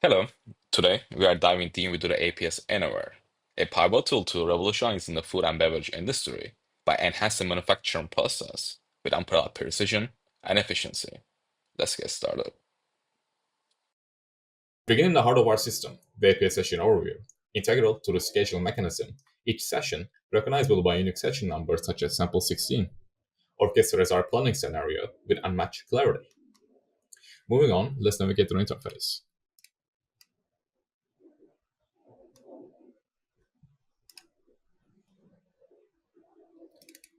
Hello. Today, we are diving deep into the APS AnyWare, a pivotal tool revolutionizing the food and beverage industry by enhancing manufacturing process with unparalleled precision and efficiency. Let's get started. Beginning the heart of our system, the APS session overview, integral to the scheduling mechanism, each session, recognizable by unique session numbers such as sample 16, orchestrates our planning scenario with unmatched clarity. Moving on, let's navigate the interface.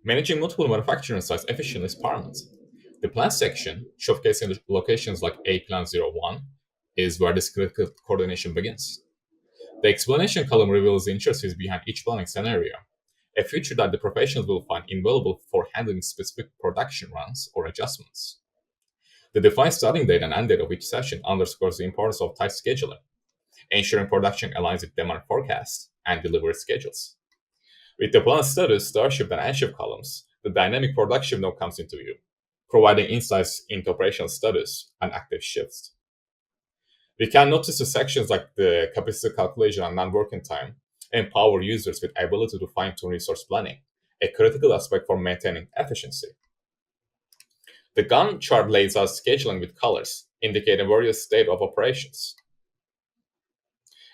Managing multiple manufacturing sites efficiently is paramount. The plan section, showcasing the locations like A Plan 01, is where this critical coordination begins. The explanation column reveals the intricacies behind each planning scenario, a feature that the professionals will find invaluable for handling specific production runs or adjustments. The defined starting date and end date of each session underscores the importance of tight scheduling, ensuring production aligns with demand forecasts and delivery schedules. With the plan status, start shift, and end shift columns, the dynamic production node comes into view, providing insights into operational status and active shifts. We can notice the sections like the capacity calculation and non-working time empower users with ability to fine-tune resource planning, a critical aspect for maintaining efficiency. The Gantt chart lays out scheduling with colors, indicating various state of operations,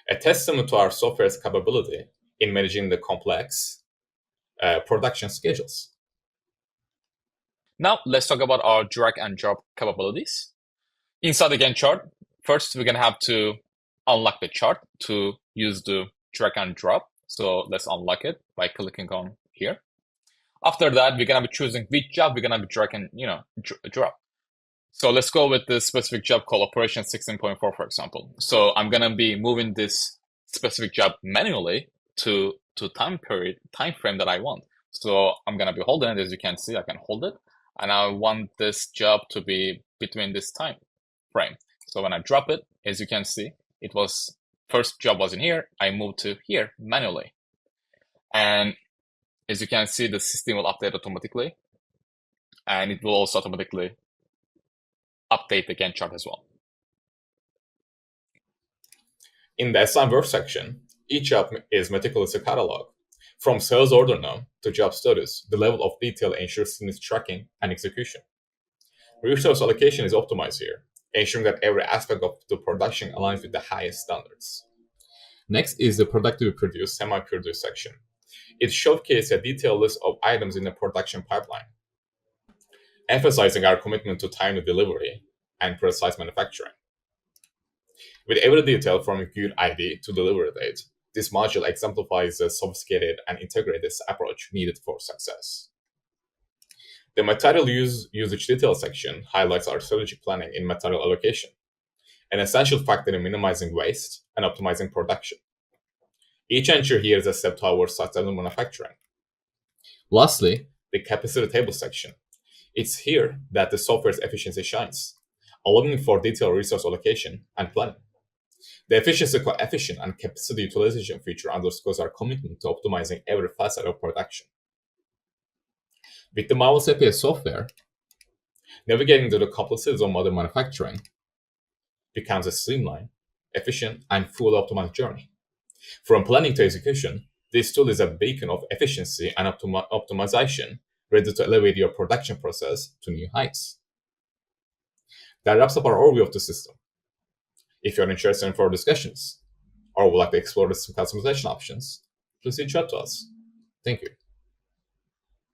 a testament to our software's capability in managing the complex production schedules. Now, let's talk about our drag and drop capabilities. Inside the Gantt chart, first, we're going to have to unlock the chart to use the drag and drop. So let's unlock it by clicking on here. After that, we're going to be choosing which job we're going to be drag and drop. So let's go with this specific job called Operation 16.4, for example. So I'm going to be moving this specific job manually to time frame that I want. So I'm going to be holding it. As you can see, I can hold it. And I want this job to be between this time frame. So when I drop it, as you can see, it was first job was in here. I moved to here manually. And as you can see, the system will update automatically. And it will also automatically update the Gantt chart as well. In the assign work section, each job is meticulously cataloged. From sales order node to job status, the level of detail ensures seamless tracking and execution. Resource allocation is optimized here, ensuring that every aspect of the production aligns with the highest standards. Next is the productively produced, semi-produced section. It showcases a detailed list of items in the production pipeline, emphasizing our commitment to timely delivery and precise manufacturing. With every detail from good ID to delivery date, this module exemplifies the sophisticated and integrated approach needed for success. The material usage detail section highlights our strategic planning in material allocation, an essential factor in minimizing waste and optimizing production. Each entry here is a step towards sustainable manufacturing. Lastly, the capacity table section. It's here that the software's efficiency shines, allowing for detailed resource allocation and planning. The efficiency coefficient and capacity utilization feature underscores our commitment to optimizing every facet of production. With the marvelous APS software, navigating through the complexities of modern manufacturing becomes a streamlined, efficient, and fully optimized journey. From planning to execution, this tool is a beacon of efficiency and optimization, ready to elevate your production process to new heights. That wraps up our overview of the system. If you're interested in further discussions or would like to explore some customization options, please reach out to us. Thank you.